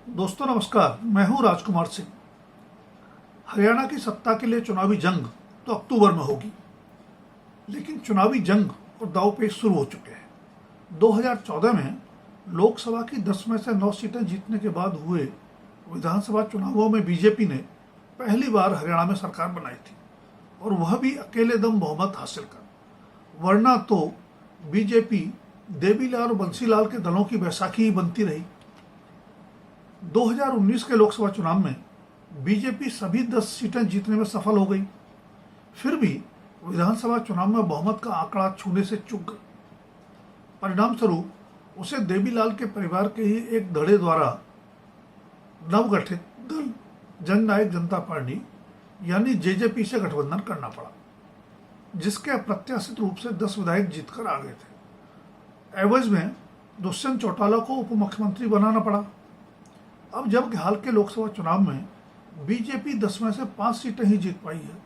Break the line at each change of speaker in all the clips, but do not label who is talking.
दोस्तों नमस्कार, मैं हूं राजकुमार सिंह। हरियाणा की सत्ता के लिए चुनावी जंग तो अक्टूबर में होगी, लेकिन चुनावी जंग और दांवपेच शुरू हो चुके हैं। 2014 में लोकसभा की 10 में से 9 सीटें जीतने के बाद हुए विधानसभा चुनावों में बीजेपी ने पहली बार हरियाणा में सरकार बनाई थी, और वह भी अकेले दम बहुमत हासिल कर। वरना तो बीजेपी देवीलाल और बंसीलाल के दलों की बैसाखी ही बनती रही। 2019 के लोकसभा चुनाव में बीजेपी सभी 10 सीटें जीतने में सफल हो गई, फिर भी विधानसभा चुनाव में बहुमत का आंकड़ा छूने से चूक गई। परिणाम स्वरूप उसे देवीलाल के परिवार के ही एक धड़े द्वारा नवगठित दल जननायक जनता पार्टी यानी जेजेपी से गठबंधन करना पड़ा, जिसके अप्रत्याशित रूप से 10 विधायक जीतकर आ गए थे। एवज में दुष्यंत चौटाला को उप मुख्यमंत्री बनाना पड़ा। अब जबकि हाल के लोकसभा चुनाव में बीजेपी 10 में से 5 सीटें ही जीत पाई है,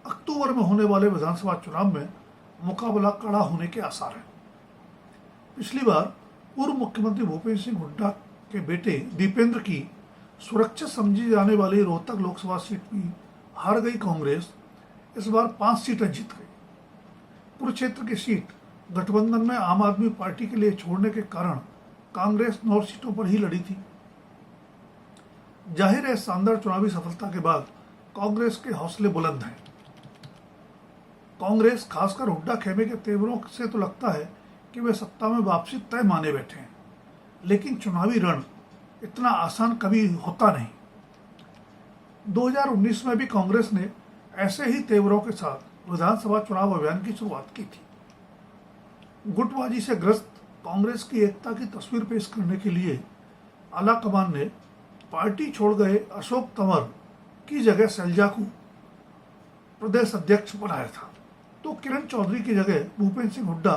अक्टूबर में होने वाले विधानसभा चुनाव में मुकाबला कड़ा होने के आसार हैं। पिछली बार पूर्व मुख्यमंत्री भूपेंद्र सिंह हुड्डा के बेटे दीपेंद्र की सुरक्षित समझी जाने वाली रोहतक लोकसभा सीट में हार गई कांग्रेस इस बार 5 सीटें जीत गई। कुरुक्षेत्र की सीट गठबंधन में आम आदमी पार्टी के लिए छोड़ने के कारण कांग्रेस 9 सीटों पर ही लड़ी थी। जाहिर है, शानदार चुनावी सफलता के बाद कांग्रेस के हौसले बुलंद हैं। कांग्रेस, खासकर हुड्डा खेमे के तेवरों से तो लगता है कि वे सत्ता में वापसी तय माने बैठे हैं, लेकिन चुनावी रण इतना आसान कभी होता नहीं। 2019 में भी कांग्रेस ने ऐसे ही तेवरों के साथ विधानसभा चुनाव अभियान की शुरुआत की थी। गुटबाजी से ग्रस्त कांग्रेस की एकता की तस्वीर पेश करने के लिए आला कमान ने पार्टी छोड़ गए अशोक तंवर की जगह शैलजा को प्रदेश अध्यक्ष बनाया था, तो किरण चौधरी की जगह भूपेंद्र सिंह हुड्डा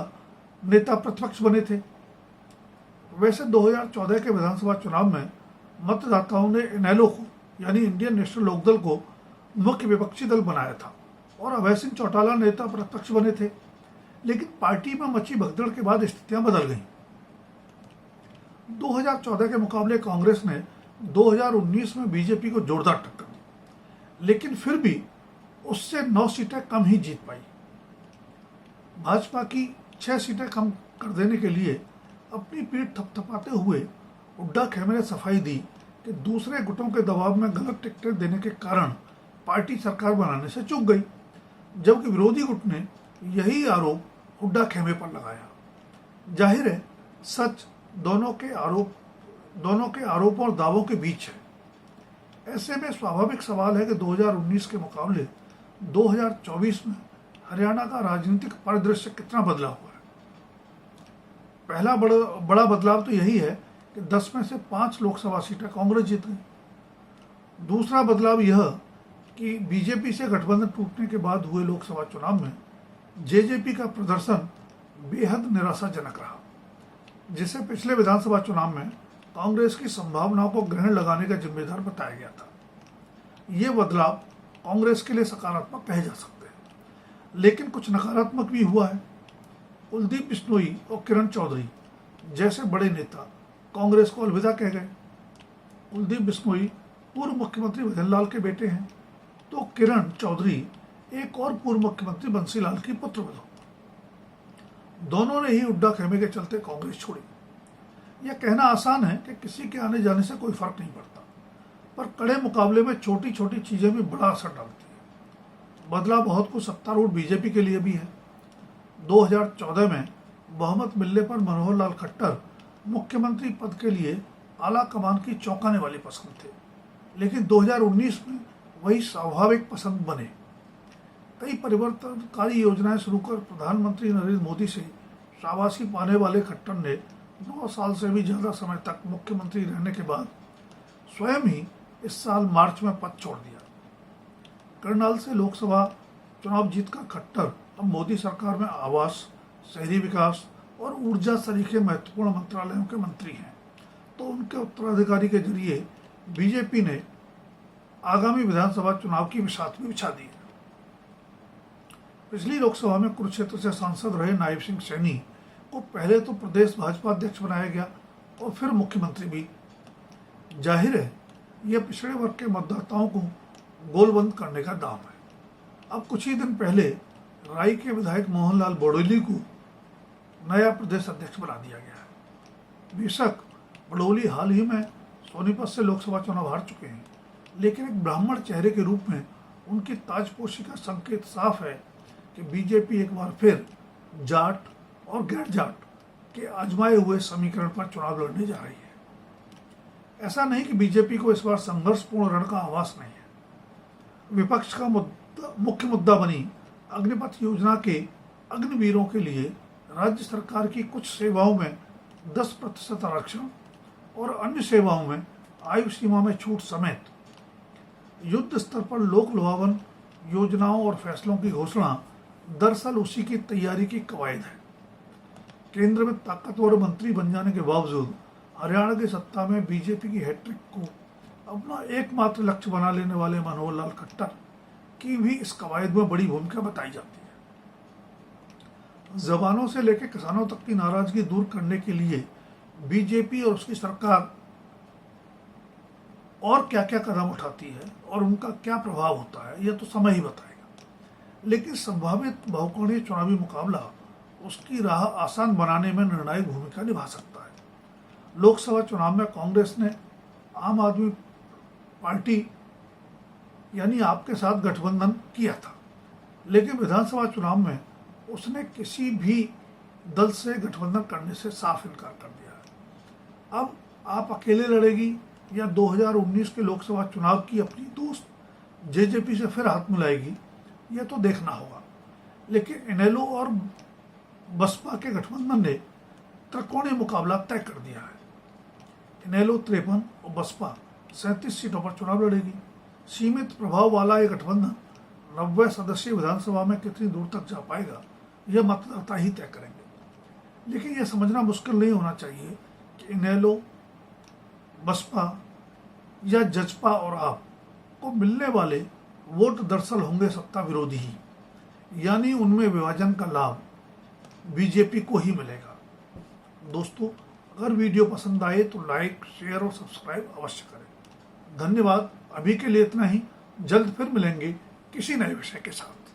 नेता प्रतिपक्ष बने थे। वैसे 2014 के विधानसभा चुनाव में मतदाताओं ने इनेलो को यानी इंडियन नेशनल लोकदल को मुख्य विपक्षी दल बनाया था और अभय सिंह चौटाला नेता प्रतिपक्ष बने थे, लेकिन पार्टी में मची भगदड़ के बाद स्थितियां बदल गईं। 2014 के मुकाबले कांग्रेस ने 2019 में बीजेपी को जोरदार टक्कर दी, लेकिन फिर भी उससे 9 सीटें कम ही जीत पाई। भाजपा की 6 सीटें कम कर देने के लिए अपनी पीठ थपथपाते हुए हुड्डा खेमे ने सफाई दी कि दूसरे गुटों के दबाव में गलत टिकटें देने के कारण पार्टी सरकार बनाने से चूक गई, जबकि विरोधी गुट ने यही आरोप हुड्डा खेमे पर लगाया। जाहिर है, सच दोनों के आरोपों और दावों के बीच है। ऐसे में स्वाभाविक सवाल है कि 2019 के मुकाबले 2024 में हरियाणा का राजनीतिक परिदृश्य कितना बदला हुआ है। पहला बड़ा बदलाव तो यही है कि 10 में से 5 लोकसभा सीटें कांग्रेस जीत गई। दूसरा बदलाव यह कि बीजेपी से गठबंधन टूटने के बाद हुए लोकसभा चुनाव में जेजेपी का प्रदर्शन बेहद निराशाजनक रहा, जिसे पिछले विधानसभा चुनाव में कांग्रेस की संभावनाओं को ग्रहण लगाने का जिम्मेदार बताया गया था। ये बदलाव कांग्रेस के लिए सकारात्मक कहे जा सकते हैं, लेकिन कुछ नकारात्मक भी हुआ है। कुलदीप बिश्नोई और किरण चौधरी जैसे बड़े नेता कांग्रेस को अलविदा कह गए। कुलदीप बिश्नोई पूर्व मुख्यमंत्री भजनलाल के बेटे हैं, तो किरण चौधरी एक और पूर्व मुख्यमंत्री बंसीलाल की पुत्रवधू। दोनों ने ही हुड्डा खेमे के चलते कांग्रेस छोड़ी। यह कहना आसान है कि किसी के आने जाने से कोई फर्क नहीं पड़ता, पर कड़े मुकाबले में छोटी छोटी चीजें भी बड़ा असर डालती है। बदला बहुत कुछ सत्तारूढ़ बीजेपी के लिए भी है। 2014 में बहुमत मिलने पर मनोहर लाल खट्टर मुख्यमंत्री पद के लिए आला कमान की चौंकाने वाली पसंद थे, लेकिन 2019 में वही स्वाभाविक पसंद बने। कई परिवर्तनकारी योजनाएं शुरू कर प्रधानमंत्री नरेंद्र मोदी से शाबाशी पाने वाले खट्टर ने 9 साल से भी ज्यादा समय तक मुख्यमंत्री रहने के बाद स्वयं ही इस साल मार्च में पद छोड़ दिया। करनाल से लोकसभा चुनाव जीतकर खट्टर अब मोदी सरकार में आवास, शहरी विकास और ऊर्जा सरीखे महत्वपूर्ण मंत्रालयों के मंत्री हैं, तो उनके उत्तराधिकारी के जरिए बीजेपी ने आगामी विधानसभा चुनाव की बिसात भी बिछा दी है। पिछली लोकसभा में कुरुक्षेत्र से सांसद रहे नायब सिंह सैनी को पहले तो प्रदेश भाजपा अध्यक्ष बनाया गया और फिर मुख्यमंत्री भी। जाहिर है यह पिछड़े वर्ग के मतदाताओं को गोलबंद करने का दांव है। अब कुछ ही दिन पहले राई के विधायक मोहनलाल बड़ोली को नया प्रदेश अध्यक्ष बना दिया गया है। बेशक बड़ोली हाल ही में सोनीपत से लोकसभा चुनाव हार चुके हैं, लेकिन एक ब्राह्मण चेहरे के रूप में उनकी ताजपोशी का संकेत साफ है कि बीजेपी एक बार फिर जाट और गैर जाट के आजमाए हुए समीकरण पर चुनाव लड़ने जा रही है। ऐसा नहीं कि बीजेपी को इस बार संघर्षपूर्ण रण का आभास नहीं है। विपक्ष का मुख्य मुद्दा बनी अग्निपथ योजना के अग्निवीरों के लिए राज्य सरकार की कुछ सेवाओं में 10% आरक्षण और अन्य सेवाओं में आयु सीमा में छूट समेत युद्ध स्तर पर लोक लुभावन योजनाओं और फैसलों की घोषणा दरअसल उसी की तैयारी की कवायद है। केंद्र में ताकतवर मंत्री बन जाने के बावजूद हरियाणा की सत्ता में बीजेपी की हैट्रिक को अपना एकमात्र लक्ष्य बना लेने वाले मनोहर लाल खट्टर की भी इस कवायद में बड़ी भूमिका बताई जाती है। जवानों से लेकर किसानों तक की नाराजगी दूर करने के लिए बीजेपी और उसकी सरकार और क्या क्या कदम उठाती है और उनका क्या प्रभाव होता है, यह तो समय ही बताएगा। लेकिन संभावित बहुकोणीय चुनावी मुकाबला उसकी राह आसान बनाने में निर्णायक भूमिका निभा सकता है। लोकसभा चुनाव में कांग्रेस ने आम आदमी पार्टी यानी आपके साथ गठबंधन किया था, लेकिन विधानसभा चुनाव में उसने किसी भी दल से गठबंधन करने से साफ इनकार कर दिया है। अब आप अकेले लड़ेगी या 2019 के लोकसभा चुनाव की अपनी दोस्त जेजेपी से फिर हाथ मिलाएगी, यह तो देखना होगा। लेकिन इनेलो और बसपा के गठबंधन ने त्रिकोणीय मुकाबला तय कर दिया है। इनेलो 53 और बसपा 37 सीटों पर चुनाव लड़ेगी। सीमित प्रभाव वाला ये गठबंधन 90 सदस्यीय विधानसभा में कितनी दूर तक जा पाएगा, यह मतदाता ही तय करेंगे। लेकिन यह समझना मुश्किल नहीं होना चाहिए कि इनेलो, बसपा या जजपा और आप को मिलने वाले वोट दरअसल होंगे सत्ता विरोधी ही, यानी उनमें विभाजन का लाभ बीजेपी को ही मिलेगा। दोस्तों, अगर वीडियो पसंद आए तो लाइक, शेयर और सब्सक्राइब अवश्य करें। धन्यवाद। अभी के लिए इतना ही। जल्द फिर मिलेंगे किसी नए विषय के साथ।